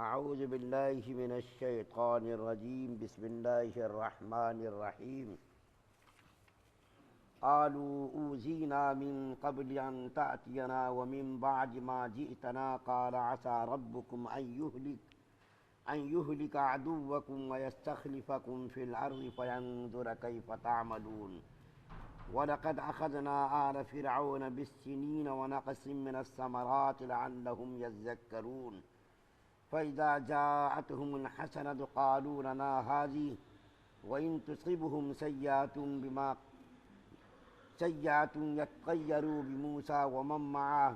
اعوذ باللہ من الشیطان الرجیم بسم اللہ الرحمن الرحیم قالوا اوذینا من قبل ان تأتینا ومن بعد ما جئتنا قال عسى ربكم ان يهلك عدوكم ويستخلفكم في الارض فينظر كيف تعملون ولقد اخذنا آل فرعون بالسنين ونقص من الثمرات لعلهم يذكرون فإذا جاءتهم الحسنة قالوا لنا هذه وإن تصبهم سيئة يطيروا بموسى ومن معه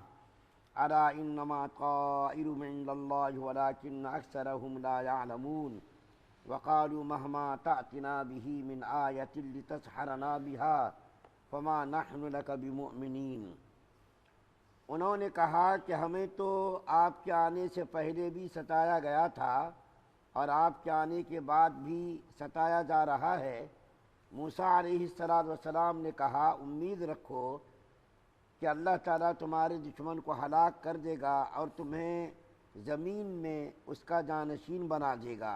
ألا إنما طائرهم عند الله ولكن أكثرهم لا يعلمون وقالوا مهما تأتنا به من آية لتسحرنا بها فما نحن لك بمؤمنين۔ انہوں نے کہا کہ ہمیں تو آپ کے آنے سے پہلے بھی ستایا گیا تھا اور آپ کے آنے کے بعد بھی ستایا جا رہا ہے۔ موسیٰ علیہ السلام نے کہا امید رکھو کہ اللہ تعالیٰ تمہارے دشمن کو ہلاک کر دے گا اور تمہیں زمین میں اس کا جانشین بنا دے گا،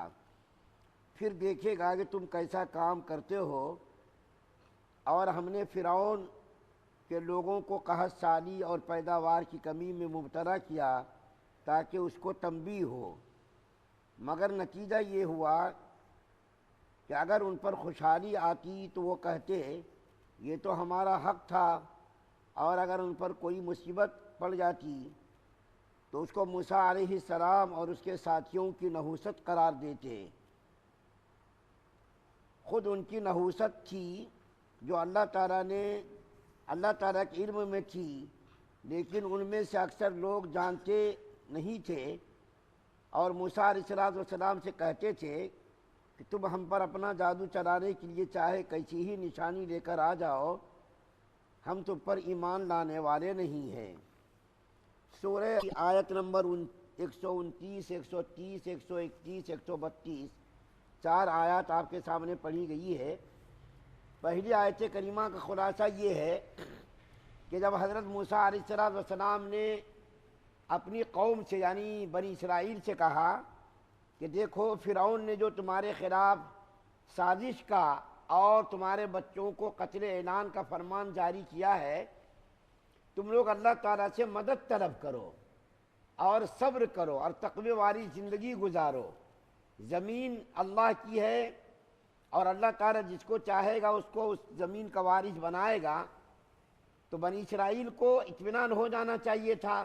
پھر دیکھے گا کہ تم کیسا کام کرتے ہو۔ اور ہم نے فرعون کہ لوگوں کو قحط سالی اور پیداوار کی کمی میں مبتلا کیا تاکہ اس کو تنبیہ ہو، مگر نتیجہ یہ ہوا کہ اگر ان پر خوشحالی آتی تو وہ کہتے یہ تو ہمارا حق تھا، اور اگر ان پر کوئی مصیبت پڑ جاتی تو اس کو موسیٰ علیہ السلام اور اس کے ساتھیوں کی نحوست قرار دیتے۔ خود ان کی نحوست تھی جو اللہ تعالیٰ کے علم میں تھی، لیکن ان میں سے اکثر لوگ جانتے نہیں تھے اور موسیٰ علیہ السلام سے کہتے تھے کہ تم ہم پر اپنا جادو چلانے کے لیے چاہے کیسی ہی نشانی لے کر آ جاؤ، ہم تم پر ایمان لانے والے نہیں ہیں۔ سورہ آیت نمبر 129، 130، 131، 132 چار آیات آپ کے سامنے پڑھی گئی ہے۔ پہلی آیت کریمہ کا خلاصہ یہ ہے کہ جب حضرت موسیٰ علیہ السلام نے اپنی قوم سے یعنی بنی اسرائیل سے کہا کہ دیکھو فرعون نے جو تمہارے خلاف سازش کا اور تمہارے بچوں کو قتل اعلان کا فرمان جاری کیا ہے، تم لوگ اللہ تعالیٰ سے مدد طلب کرو اور صبر کرو اور تقوی والی زندگی گزارو۔ زمین اللہ کی ہے اور اللہ تعالیٰ جس کو چاہے گا اس کو اس زمین کا وارث بنائے گا۔ تو بنی اسرائیل کو اطمینان ہو جانا چاہیے تھا،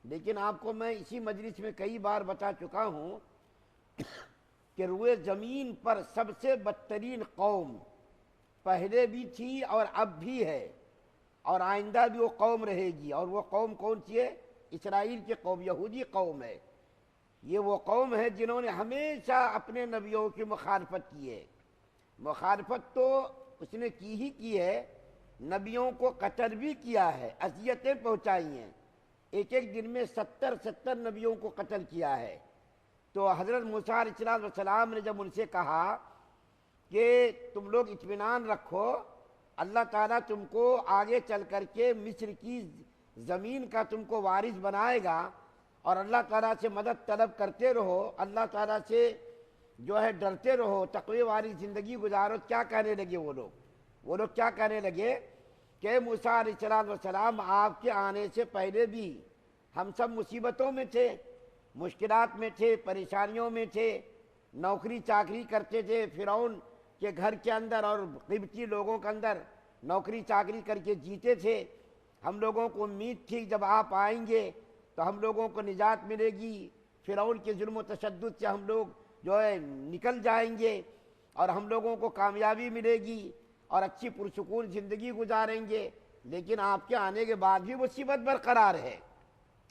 لیکن آپ کو میں اسی مجلس میں کئی بار بتا چکا ہوں کہ روئے زمین پر سب سے بدترین قوم پہلے بھی تھی اور اب بھی ہے اور آئندہ بھی وہ قوم رہے گی، اور وہ قوم کون سی ہے؟ اسرائیل کی قوم، یہودی قوم ہے۔ یہ وہ قوم ہے جنہوں نے ہمیشہ اپنے نبیوں کی مخالفت کی ہے۔ مخالفت تو اس نے کی ہے، نبیوں کو قتل بھی کیا ہے، اذیتیں پہنچائی ہیں، ایک دن میں 70 نبیوں کو قتل کیا ہے۔ تو حضرت موسیٰ علیہ السلام نے جب ان سے کہا کہ تم لوگ اطمینان رکھو، اللہ تعالیٰ تم کو آگے چل کر کے مصر کی زمین کا تم کو وارث بنائے گا، اور اللہ تعالیٰ سے مدد طلب کرتے رہو، اللہ تعالیٰ سے جو ہے ڈرتے رہو، تقوی والی زندگی گزارو۔ کیا کہنے لگے وہ لوگ کیا کہنے لگے کہ موسیٰ علیہ السلام آپ کے آنے سے پہلے بھی ہم سب مصیبتوں میں تھے، مشکلات میں تھے، پریشانیوں میں تھے، نوکری چاکری کرتے تھے فرعون کے گھر کے اندر اور قبطی لوگوں کے اندر نوکری چاکری کر کے جیتے تھے۔ ہم لوگوں کو امید تھی جب آپ آئیں گے تو ہم لوگوں کو نجات ملے گی، فرعون کے ظلم و تشدد سے ہم لوگ جو ہے نکل جائیں گے اور ہم لوگوں کو کامیابی ملے گی اور اچھی پرسکون زندگی گزاریں گے۔ لیکن آپ کے آنے کے بعد بھی مصیبت برقرار ہے،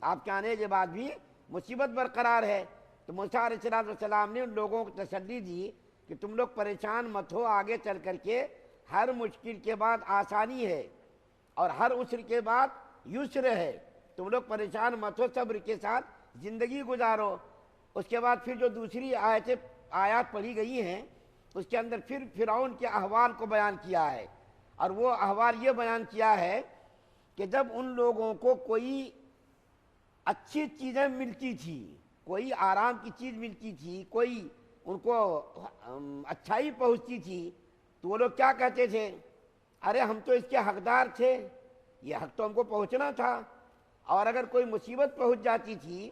آپ کے آنے کے بعد بھی مصیبت برقرار ہے۔ تو موسیٰ علیہ السلام نے ان لوگوں کو تسلی دی کہ تم لوگ پریشان مت ہو، آگے چل کر کے ہر مشکل کے بعد آسانی ہے اور ہر عسر کے بعد یسر ہے، تم لوگ پریشان مت ہو، صبر کے ساتھ زندگی گزارو۔ اس کے بعد پھر جو دوسری آیات پڑھی گئی ہیں اس کے اندر پھر فرعون کے احوال کو بیان کیا ہے، اور وہ احوال یہ بیان کیا ہے کہ جب ان لوگوں کو کوئی اچھی چیزیں ملتی تھی کوئی آرام کی چیز ملتی تھی، کوئی ان کو اچھائی پہنچتی تھی، تو وہ لوگ کیا کہتے تھے؟ ارے ہم تو اس کے حقدار تھے، یہ حق تو ہم کو پہنچنا تھا۔ اور اگر کوئی مصیبت پہنچ جاتی تھی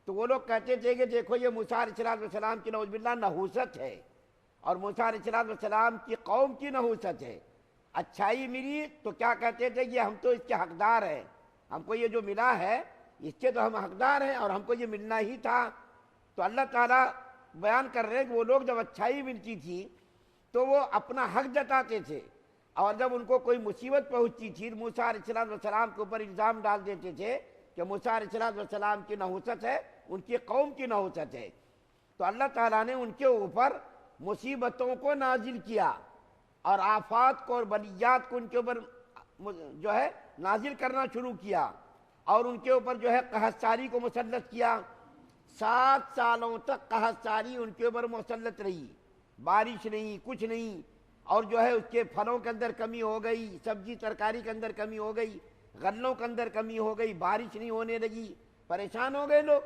تو وہ لوگ کہتے تھے کہ دیکھو یہ موسیٰ علیہ السلام کی نعوذ باللہ نحوست ہے، اور موسیٰ علیہ السلام کی قوم کی نحوست ہے۔ اچھائی ملی تو کیا کہتے تھے کہ ہم تو اس کے حقدار ہیں، ہم کو یہ جو ملا ہے اس کے تو ہم حقدار ہیں اور ہم کو یہ ملنا ہی تھا۔ تو اللہ تعالیٰ بیان کر رہے ہیں کہ وہ لوگ جب اچھائی ملتی تھی تو وہ اپنا حق جتاتے تھے، اور جب ان کو کوئی مصیبت پہنچتی تھی موسیٰ علیہ السلام کے اوپر الزام ڈال دیتے تھے کہ موسیٰ علیہ السلام کی نحوست ہے، ان کی قوم کی نحوست ہے۔ تو اللہ تعالیٰ نے ان کے اوپر مصیبتوں کو نازل کیا اور آفات کو اور بلیات کو ان کے اوپر جو ہے نازل کرنا شروع کیا، اور ان کے اوپر جو ہے قحط ساری کو مسلط کیا۔ 7 سالوں تک قحط ساری ان کے اوپر مسلط رہی، بارش نہیں، کچھ نہیں، اور جو ہے اس کے پھلوں کے اندر کمی ہو گئی، سبزی ترکاری کے اندر کمی ہو گئی، غلوں کے اندر کمی ہو گئی، بارش نہیں ہونے لگی، پریشان ہو گئے لوگ۔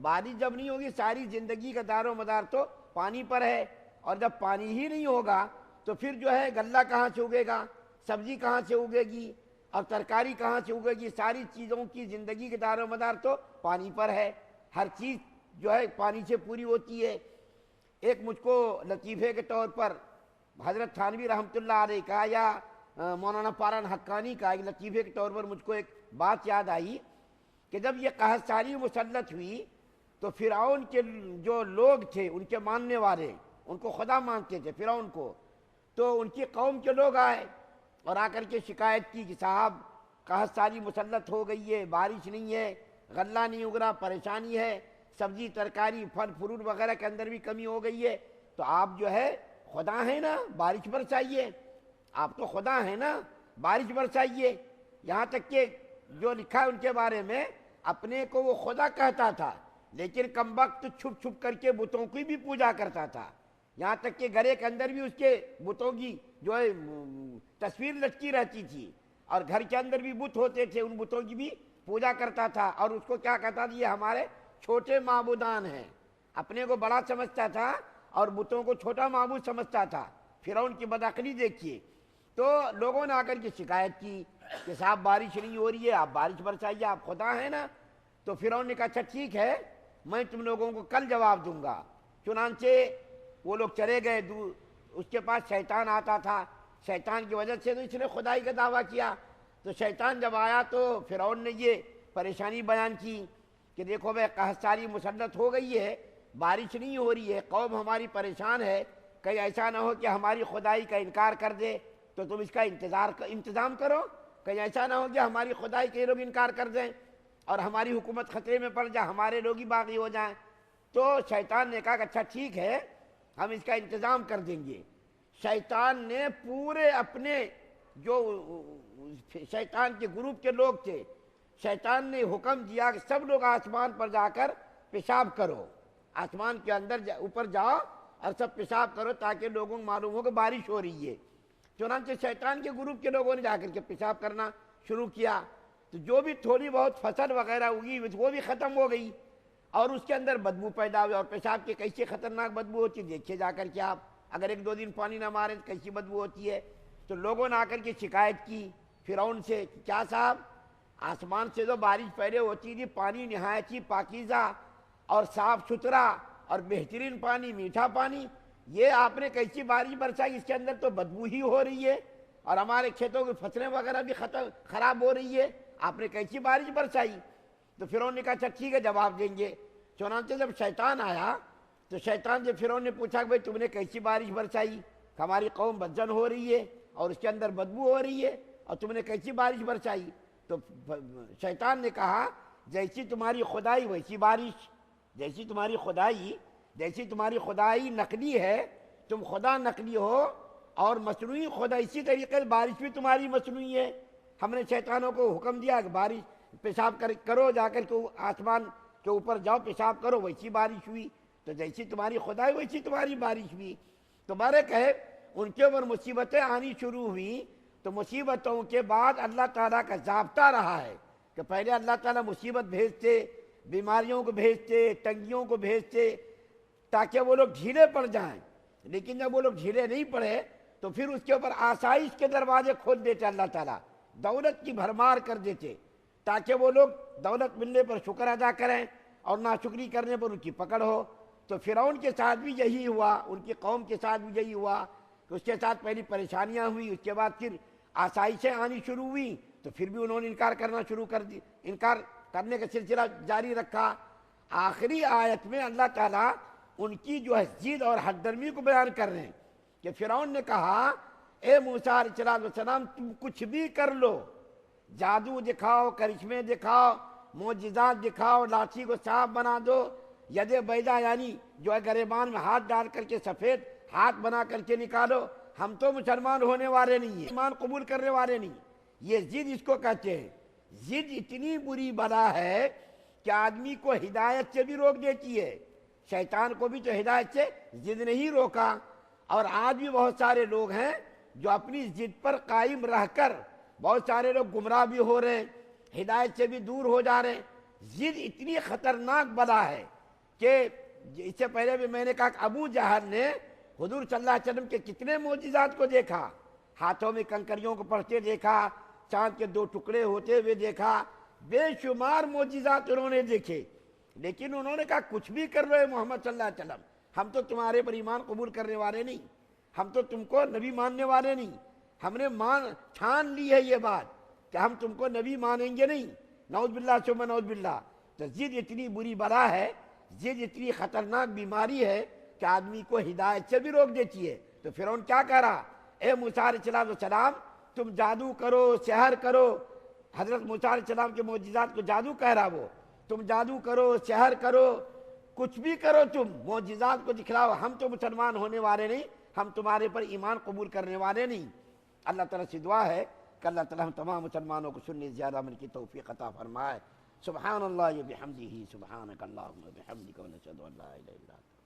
بارش جب نہیں ہوگی، ساری زندگی کا دار و مدار تو پانی پر ہے، اور جب پانی ہی نہیں ہوگا تو پھر جو ہے غلہ کہاں سے اگے گا، سبزی کہاں سے اگے گی، اور ترکاری کہاں سے اگے گی؟ ساری چیزوں کی زندگی کے دار و مدار تو پانی پر ہے، ہر چیز جو ہے پانی سے پوری ہوتی ہے۔ ایک مجھ کو لطیفے کے طور پر حضرت تھانوی رحمۃ اللہ علیہ کا یا مولانا پاران حقانی کا ایک لطیفے کے طور پر مجھ کو ایک بات یاد آئی کہ جب یہ قحط ساری مسلط ہوئی تو فرعون کے جو لوگ تھے، ان کے ماننے والے، ان کو خدا مانتے تھے فرعون کو، تو ان کی قوم کے لوگ آئے اور آ کر کے شکایت کی کہ صاحب قحط ساری مسلط ہو گئی ہے، بارش نہیں ہے، غلہ نہیں اگ رہا، پریشانی ہے، سبزی ترکاری پھل فروٹ وغیرہ کے اندر بھی کمی ہو گئی ہے، تو آپ جو ہے خدا ہیں نا، بارش برسائیے، آپ تو خدا ہیں نا، بارش برسائیے۔ یہاں تک کہ جو لکھا ہے ان کے بارے میں، اپنے کو وہ خدا کہتا تھا لیکن کم وقت چھپ چھپ کر کے بتوں کی بھی پوجا کرتا تھا، یہاں تک کہ گھرے کے اندر بھی اس کے بتوں کی جو ہے تصویر لٹکی رہتی تھی، اور گھر کے اندر بھی بت ہوتے تھے، ان بتوں کی بھی پوجا کرتا تھا، اور اس کو کیا کہتا تھا؟ یہ ہمارے چھوٹے معبودان ہیں، اپنے کو بڑا سمجھتا تھا اور بتوں کو چھوٹا معبود سمجھتا تھا۔ فرعون کی بدعقلی دیکھیے۔ تو لوگوں نے آ کر کے شکایت کی کہ صاحب بارش نہیں ہو رہی ہے، آپ بارش برسائیے، آپ خدا ہیں نا۔ تو فرعون نے کہا اچھا ٹھیک ہے، میں تم لوگوں کو کل جواب دوں گا۔ چنانچہ وہ لوگ چلے گئے، اس کے پاس شیطان آتا تھا، شیطان کی وجہ سے تو اس نے خدائی کا دعویٰ کیا۔ تو شیطان جب آیا تو فرعون نے یہ پریشانی بیان کی کہ دیکھو بھائی قحط ساری مسلط ہو گئی ہے، بارش نہیں ہو رہی ہے، قوم ہماری پریشان ہے، کہیں ایسا نہ ہو کہ ہماری خدائی کا انکار کر دے، تو تم اس کا انتظام کرو، کہیں ایسا نہ ہو کہ ہماری خدائی کے لوگ انکار کر دیں اور ہماری حکومت خطرے میں پڑ جائے، ہمارے لوگ ہی باغی ہو جائیں۔ تو شیطان نے کہا کہ اچھا ٹھیک ہے، ہم اس کا انتظام کر دیں گے۔ شیطان نے پورے اپنے جو شیطان کے گروپ کے لوگ تھے، شیطان نے حکم دیا کہ سب لوگ آسمان پر جا کر پیشاب کرو، آسمان کے اندر اوپر جاؤ اور سب پیشاب کرو تاکہ لوگوں کو معلوم ہو کہ بارش ہو رہی ہے۔ چنانچہ شیطان کے گروپ کے لوگوں نے جا کر کے پیشاب کرنا شروع کیا، تو جو بھی تھوڑی بہت فصل وغیرہ اگی وہ بھی ختم ہو گئی، اور اس کے اندر بدبو پیدا ہوئی، اور پیشاب کی کیسی خطرناک بدبو ہوتی ہے دیکھیے جا کر کے آپ، اگر 1-2 دن پانی نہ مارے تو کیسی بدبو ہوتی ہے۔ تو لوگوں نے آ کر کے شکایت کی فرعون سے کہ کیا صاحب، آسمان سے تو بارش پہلے ہوتی تھی، پانی نہایت ہی پاکیزہ اور صاف ستھرا اور بہترین پانی، میٹھا پانی، یہ آپ نے کیسی بارش برسائی، اس کے اندر تو بدبو ہی ہو رہی ہے اور ہمارے کھیتوں کی فصلیں وغیرہ بھی خراب ہو رہی ہے، آپ نے کیسی بارش برسائی؟ تو فرعون نے کہا اچھا ٹھیک ہے، جواب دیں گے۔ چنانچہ جب شیطان آیا تو شیطان سے فرعون نے پوچھا کہ بھائی تم نے کیسی بارش برسائی؟ ہماری قوم بدزن ہو رہی ہے اور اس کے اندر بدبو ہو رہی ہے، اور تم نے کیسی بارش برسائی؟ تو شیطان نے کہا جیسی تمہاری خدائی ویسی بارش، جیسی تمہاری خدائی نقلی ہے، تم خدا نقلی ہو، اور مصنوعی خدا، اسی طریقے سے بارش بھی تمہاری مصنوعی ہے۔ ہم نے شیطانوں کو حکم دیا کہ بارش پیشاب کرو، جا کر کے آسمان کے اوپر جاؤ پیشاب کرو، ویسی بارش ہوئی، تو جیسی تمہاری خدائی ویسی تمہاری بارش ہوئی۔ تو بارک ہے ان کے اوپر مصیبتیں آنی شروع ہوئیں، تو مصیبتوں کے بعد اللہ تعالیٰ کا ضابطہ رہا ہے کہ پہلے اللہ تعالیٰ مصیبت بھیجتے، بیماریوں کو بھیجتے، تنگیوں کو بھیجتے تاکہ وہ لوگ ڈھیلے پڑ جائیں، لیکن جب وہ لوگ ڈھیلے نہیں پڑے تو پھر اس کے اوپر آسائش کے دروازے کھول دیتے اللہ تعالیٰ، دولت کی بھرمار کر دیتے تاکہ وہ لوگ دولت ملنے پر شکر ادا کریں اور ناشکری کرنے پر ان کی پکڑ ہو۔ تو فرعون کے ساتھ بھی یہی ہوا، ان کی قوم کے ساتھ بھی یہی ہوا کہ اس کے ساتھ پہلی پریشانیاں ہوئی، اس کے بعد پھر آسائشیں آنی شروع ہوئیں تو پھر بھی انہوں نے انکار کرنا شروع کر دی، انکار کرنے کا سلسلہ جاری رکھا۔ آخری آیت میں اللہ تعالیٰ ان کی جو ہے ضد اور حد درمی کو بیان کر رہے ہیں کہ فرعون نے کہا اے موسیٰ علیہ السلام تم کچھ بھی کر لو، جادو دکھاؤ، کرشمے دکھاؤ، معجزات دکھاؤ، لاٹھی کو صاف بنا دو، ید بیضا یعنی جو ہے گریبان میں ہاتھ ڈال کر کے سفید ہاتھ بنا کر کے نکالو، ہم تو مسلمان ہونے والے نہیں ہیں، ایمان قبول کرنے والے نہیں۔ یہ ضد اس کو کہتے ہیں۔ ضد اتنی بری بلا ہے کہ آدمی کو ہدایت سے بھی روک دیتی ہے۔ شیطان کو بھی تو ہدایت سے ضد نہیں روکا، اور آج بھی بہت سارے لوگ ہیں جو اپنی ضد پر قائم رہ کر بہت سارے لوگ گمراہ بھی ہو رہے ہیں، ہدایت سے بھی دور ہو جا رہے ہیں۔ ضد اتنی خطرناک بلا ہے کہ اس سے پہلے بھی میں نے کہا کہ ابو جہل نے حضور صلی اللہ علیہ وسلم کے کتنے معجزات کو دیکھا، ہاتھوں میں کنکریوں کو پڑھتے دیکھا، چاند کے 2 ٹکڑے ہوتے ہوئے دیکھا، بے شمار معجزات انہوں نے دیکھے، لیکن انہوں نے کہا کچھ بھی کر رہے محمد صلی اللہ علیہ وسلم، ہم تو تمہارے پر ایمان قبول کرنے والے نہیں، ہم تو تم کو نبی ماننے والے نہیں، ہم نے ٹھان لی ہے یہ بات کہ ہم تم کو نبی مانیں گے نہیں، نعوذ باللہ ثم نعوذ باللہ۔ تو ضد اتنی بری بلا ہے، ضد اتنی خطرناک بیماری ہے کہ آدمی کو ہدایت سے بھی روک دیتی ہے۔ تو فرعون کیا کہہ رہا، اے موسیٰ علیہ السلام تم جادو کرو، سحر کرو، حضرت موسیٰ علیہ السلام کے معجزات کو جادو کہہ رہا وہ، تم جادو کرو، سحر کرو، کچھ بھی کرو، تم معجزات کو دکھلاؤ، ہم تو مسلمان ہونے والے نہیں، ہم تمہارے پر ایمان قبول کرنے والے نہیں۔ اللہ تعالیٰ سے دعا ہے کہ اللہ تعالیٰ ہم تمام مسلمانوں کو سننے زیادہ عمل کی توفیق عطا فرمائے۔ سبحان اللہ و بحمدہ، سبحانک اللہم و بحمدک، ونشہد ان لا الہ الا انت۔